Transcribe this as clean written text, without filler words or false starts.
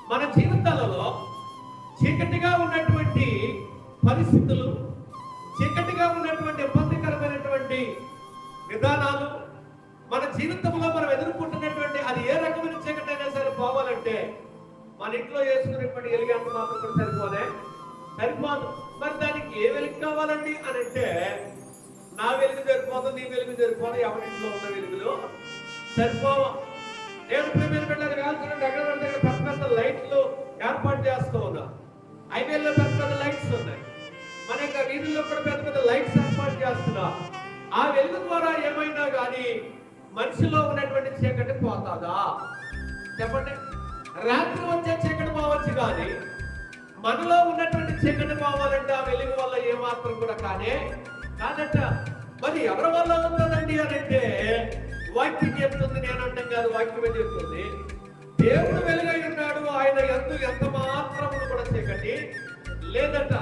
మన జీవితాలలో చీకటిగా ఉన్నటువంటి పరిస్థితులు, చీకటిగా ఉన్నటువంటి ఇబ్బందికరమైనటువంటి విధానాలు మన జీవితంలో మనం ఎదుర్కొంటున్నటువంటి అది ఏ రకమైన చీకటి అయినా సరే పోవాలంటే మన ఇంట్లో వేసుకునేటువంటి ఎలుగంత మాత్రం కూడా సరిపోదు. మరి దానికి ఏ వెలుగు కావాలండి అని అంటే, నా వెలుగు సరిపోదు, నీ వెలుగు సరిపోదు, ఎవరింట్లో ఉన్న వెలుగులో సరిపోవా. నేను ప్రేమ పెట్టాలి కాల్చుకుంటే ఎక్కడ పడితే పెద్ద పెద్ద లైట్లు ఏర్పాటు చేస్తూ ఉన్నా. హైవేల్లో పెద్ద పెద్ద లైట్స్ ఉన్నాయి, మన యొక్క వీధుల్లో కూడా పెద్ద పెద్ద లైట్స్ ఏర్పాటు చేస్తున్నా. ఆ వెలుగు ద్వారా ఏమైనా కానీ మనిషిలో ఉన్నటువంటి చీకటి పోతాదా చెప్పండి? రాత్రి వచ్చే చీకటి పోవచ్చు, కానీ మనలో ఉన్నటువంటి చీకటి పోవాలంటే ఆ వెలుగు వల్ల ఏమాత్రం కూడా కాదట. మరి ఎవరి వల్ల ఉంటుందండి అని అంటే, వాక్యం చెప్తుంది, నేను అంటాం కాదు, వాక్యమే చెప్తుంది. దేవుడు వెలుగై ఉన్నాడు, ఆయన యందు ఎంత మాత్రము కూడా చీకటి లేదట.